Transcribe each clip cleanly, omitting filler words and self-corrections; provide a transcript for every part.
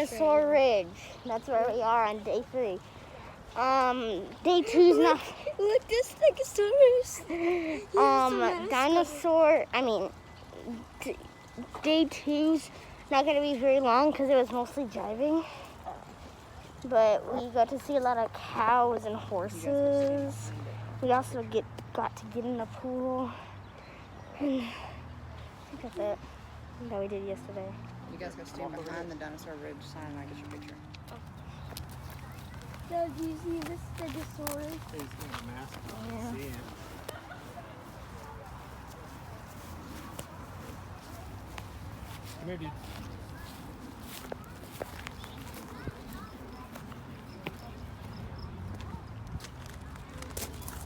Dinosaur Ridge. That's where we are on day 3. Day 2's not. Look, this Stegosaurus. Day 2's not gonna be very long because it was mostly driving. But we got to see a lot of cows and horses. We also got to get in the pool. And I think that's it that we did yesterday. You guys go stand behind the Dinosaur Ridge sign and I get your picture. Dad, do you see this Stegosaurus? He's got a mask on. Yeah. See him. Come here, dude.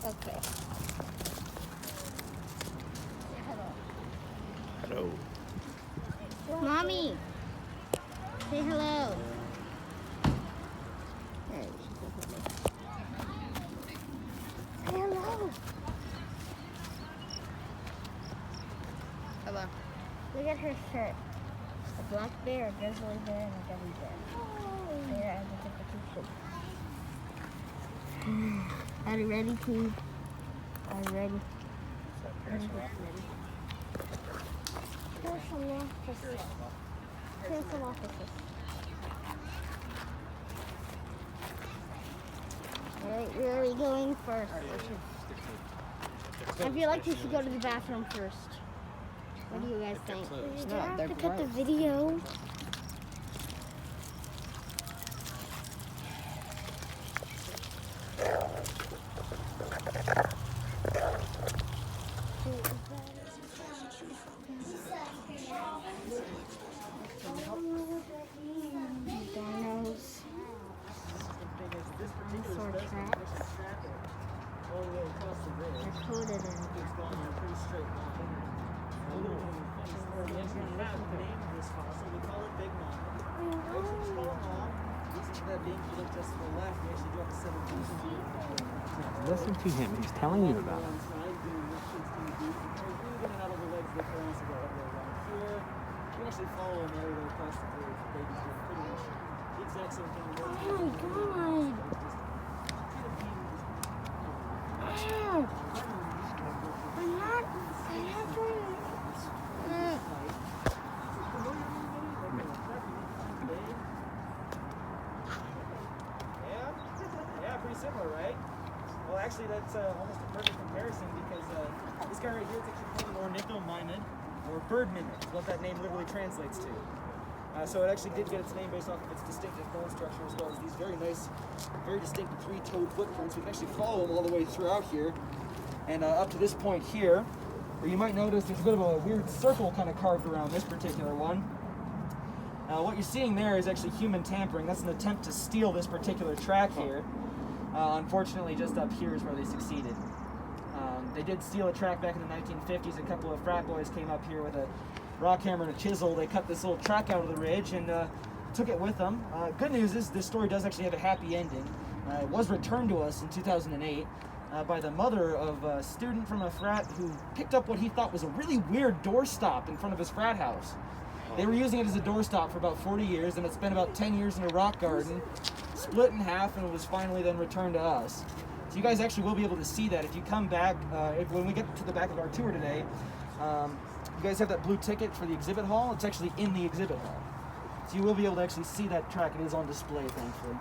Okay. Hello. Mommy, say hello. There, say hello. Hello. Look at her shirt. A black bear, a grizzly bear, and a gummy bear. There, I just took a picture. Are you ready, please? Are you ready? Here's some offices. Here's some offices. Alright, where are we going first? I feel like we should go to the bathroom first. What do you guys think? Do No, I have they're to cut the gross. video? Dinos. Dinosaur tracks. They're coated in. Listen to him. He's telling you about it. You actually follow him all the way across the bridge. Babies do pretty much the exact same thing. Oh my god. I'm not doing Yeah, pretty similar, right? Well, actually, that's almost a perfect comparison because this guy right here is actually called an ornithomimid, or bird mimic, is what that name literally translates to. So it actually did get its name based off of its distinctive bone structure as well as these very nice, very distinct 3-toed footprints. We can actually follow them all the way throughout here and up to this point here, where you might notice there's a bit of a weird circle kind of carved around this particular one. What you're seeing there is actually human tampering. That's an attempt to steal this particular track here. Unfortunately, just up here is where they succeeded. They did steal a track back in the 1950s. A couple of frat boys came up here with a rock hammer and a chisel. They cut this little track out of the ridge and took it with them. Good news is this story does actually have a happy ending. It was returned to us in 2008 by the mother of a student from a frat who picked up what he thought was a really weird doorstop in front of his frat house. They were using it as a doorstop for about 40 years, and it's been about 10 years in a rock garden, split in half, and it was finally then returned to us. So you guys actually will be able to see that if you come back, when we get to the back of our tour today. You guys have that blue ticket for the exhibit hall. It's actually in the exhibit hall. So you will be able to actually see that track. It is on display, thankfully.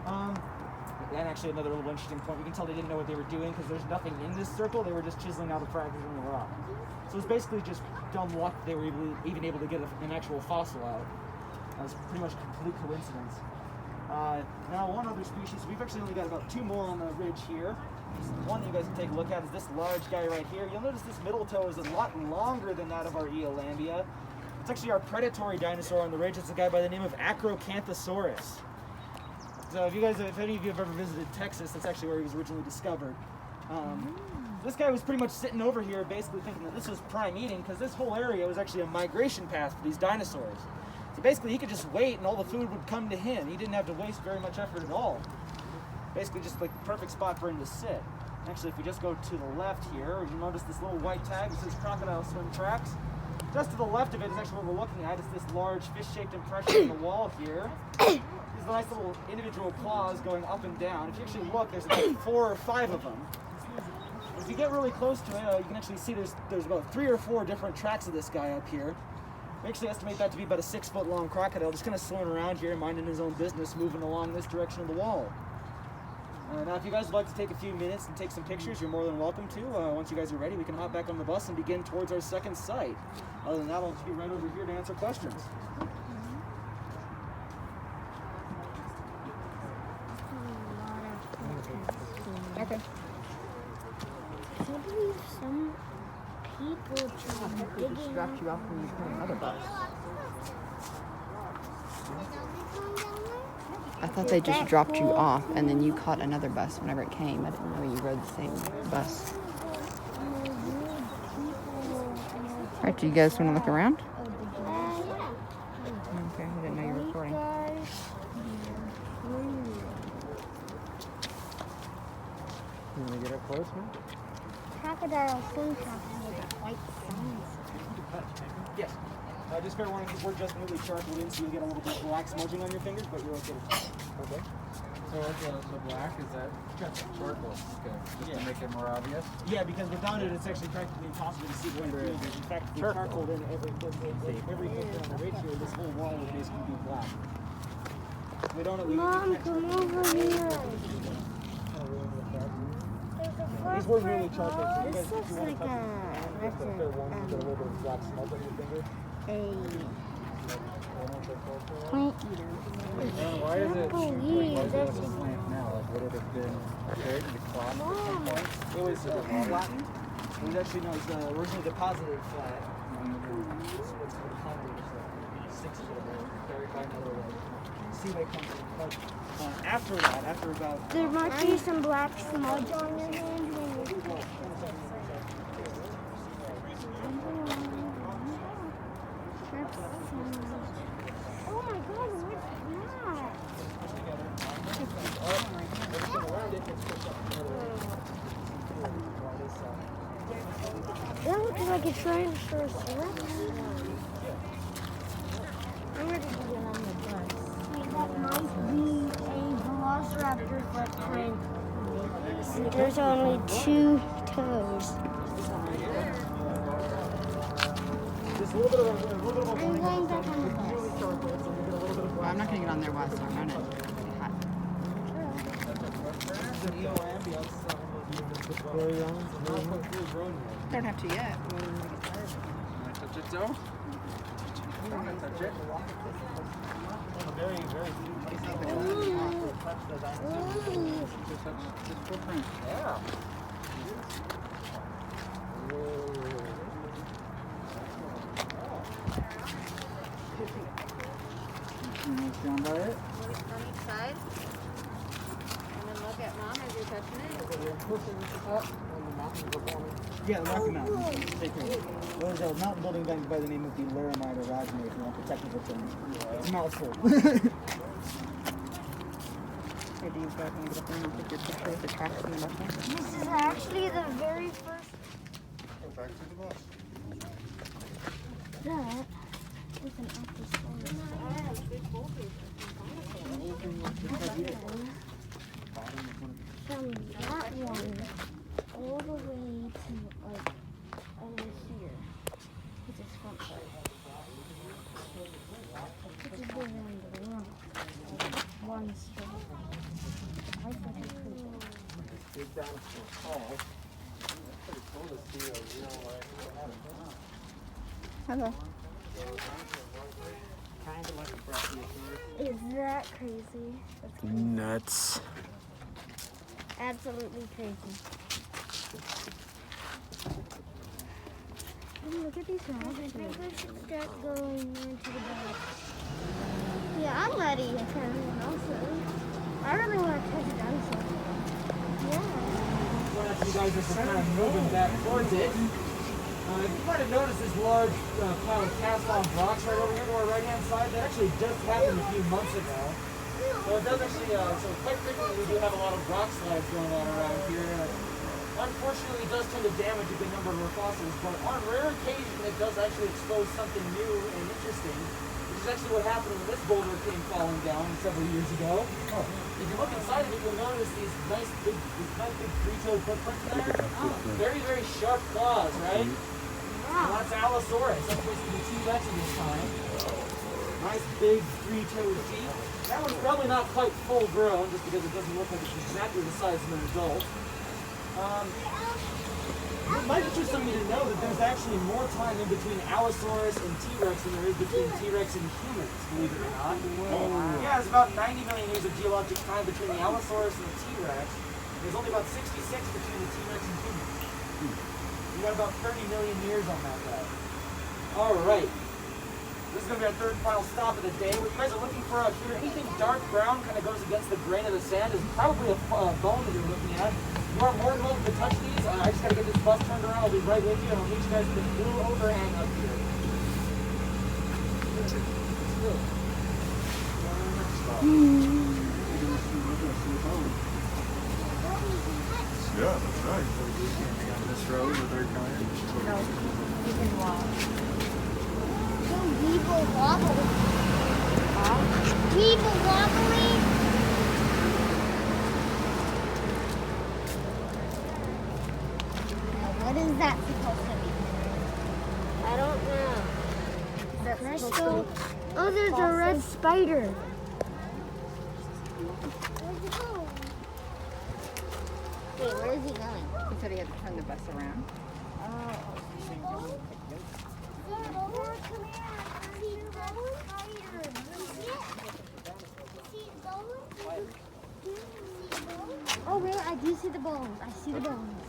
And actually another little interesting point, you can tell they didn't know what they were doing because there's nothing in this circle. They were just chiseling out a fragment in the rock. So it's basically just dumb luck they were even able to get an actual fossil out. That was pretty much complete coincidence. Now one other species, we've actually only got about 2 more on the ridge here. One that you guys can take a look at is this large guy right here. You'll notice this middle toe is a lot longer than that of our Eolambia. It's actually our predatory dinosaur on the ridge. It's a guy by the name of Acrocanthosaurus. So if any of you have ever visited Texas, that's actually where he was originally discovered. This guy was pretty much sitting over here basically thinking that this was prime eating because this whole area was actually a migration path for these dinosaurs. So basically he could just wait and all the food would come to him. He didn't have to waste very much effort at all. Basically just like the perfect spot for him to sit. Actually, if we just go to the left here, you'll notice this little white tag that says crocodile swim tracks. Just to the left of it is actually what we're looking at. It's this large fish-shaped impression in the wall here. These nice little individual claws going up and down. If you actually look, there's about 4 or 5 of them. If you get really close to it, you can actually see there's about 3 or 4 different tracks of this guy up here. We actually estimate that to be about a 6-foot-long crocodile, just kind of swimming around here, minding his own business, moving along this direction of the wall. Now, if you guys would like to take a few minutes and take some pictures, you're more than welcome to. Once you guys are ready, we can hop back on the bus and begin towards our second site. Other than that, I'll just be right over here to answer questions. Okay. I believe some people just digging. Dropped you off when you caught another bus. I thought they just dropped you off and then you caught another bus whenever it came. I didn't know you rode the same bus. All right, do you guys want to look around? Okay, I didn't know you were recording. You want to get up close, man? Crocodile swim tracking with a white signs. Yes. Just fair warning, because we're just newly charcoaled in, so you'll get a little bit of black smudging on your fingers, but you're okay. Okay. So the black, is that charcoal? Okay. Just to make it more obvious? Yeah, because without it, it's actually practically impossible to see what it is. In fact, if you're charcoaled in every picture on the right here, this whole wall would basically be black. We don't know. Mom, come over here. These were really charcoal. So you guys, This looks like a fair warning, you get a little bit of black smudge on your finger. Plant eater. Why is it That's slant now? Like, would it have been buried in the cloth at some point? It was flattened. It was actually, no, it was originally deposited flat. This is what's called concrete. It's 6 foot buried by another seaway company. But after that, after about... there might be some black smudge on your hand when you oh my god, what's that? That looks like a Tyrannosaurus Rex. I'm ready to get on the bus. That might be a velociraptor footprint. There's only 2 toes. Just a little bit of a I'm going back on the bus. Well, I'm not going to get on there while it's not running. It's hot. Don't have to yet. Touch it, though? Touch it? Very, very Just touch this footprint. Yeah. Down by it? On each side. And then look at Mom as you're touching it. You're pushing this up, and the mountains are forming. Yeah, the Rocky Mountains. Take care. Well, there's a mountain building bank by the name of the Laramide or Rajma, if you want the technical term. It's a mouthful. Hey, do you guys want to get up there and take your picture with the tracks in the bus? This is actually the very first. Go back to the bus. That is an Alphasaurus. From that one all the way to like almost here. It's his front part. It's a big one, but like one straight. I thought it could. Big dinosaur tall. That's pretty cool to see a real life. Hello. Kind of like a brachiosaurus. Is that crazy? That's crazy. Nuts. Absolutely crazy. Oh, look at these rocks. I think we should start going into the back. Yeah, I'm ready to turn it also. I really want to touch a dinosaur. Yeah. Well, as you guys are just kind of moving back towards it, you might have noticed this large pile of cast-off rocks right over here to our right-hand side. That actually just happened a few months ago. So it does actually, so quite frequently we do have a lot of rock slides going on around here. unfortunately, it does tend to damage a good number of our fossils, but on rare occasion, it does actually expose something new and interesting, which is actually what happened when this boulder came falling down several years ago. If you look inside of it, you'll notice these nice big three-toed footprints there. Very, very sharp claws, right? And that's Allosaurus. That's supposed to be the T-Rex at this time. Nice big three-toed feet. That one's probably not quite full grown, just because it doesn't look like it's exactly the size of an adult. It might interest some of you to know that there's actually more time in between Allosaurus and T-Rex than there is between T-Rex and humans, believe it or not. Yeah, there's about 90 million years of geologic time between the Allosaurus and the T-Rex. There's only about 66 between the T-Rex and humans. We got about 30 million years on that guy. All right. This is going to be our third and final stop of the day. What you guys are looking for out here, anything dark brown kind of goes against the grain of the sand is probably a bone that you're looking at. You are more than welcome to touch these. I just got to get this bus turned around. I'll be right with you, and I'll meet you guys at the blue overhang up here. Yeah, that's right. On this road with our car. No, you can walk. People wobbling. People wobbling. What is that supposed to be? I don't know. Is that Crystal. Oh, there's a red spider. Where's it going? Wait, where is he going? He said he had to turn the bus around. Oh, wait, I do see the bones. I see the bones.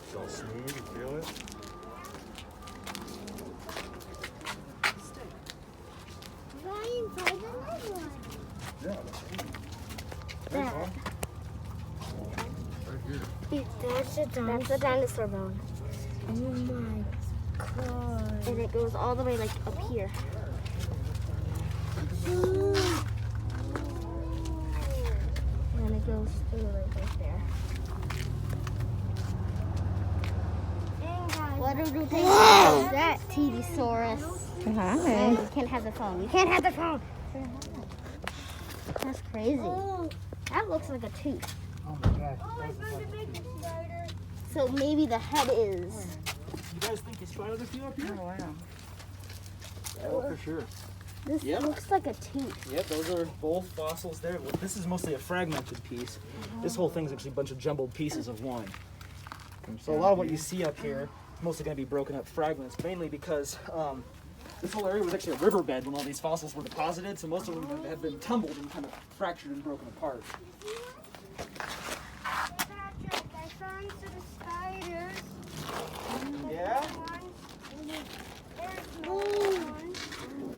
It's all smooth, you feel it? Ryan, try the one. Yeah, that's good. That. Right here. That's a dinosaur bone. Oh my god. And it goes all the way like up here. And it goes through like right there. What do you think of that, Titosaurus? Hi. You can't have the phone. You can't have the phone. That's crazy. That looks like a tooth. Oh my gosh. So maybe the head is. You guys think it's tried other few up here? Oh, wow. Oh, for sure. This Yep. looks like a tooth. Yep, those are both fossils there. Well, this is mostly a fragmented piece. This whole thing's actually a bunch of jumbled pieces of one. So a lot of what you see up here is mostly going to be broken up fragments, mainly because this whole area was actually a riverbed when all these fossils were deposited, so most of them have been tumbled and kind of fractured and broken apart. Patrick, I found some spiders.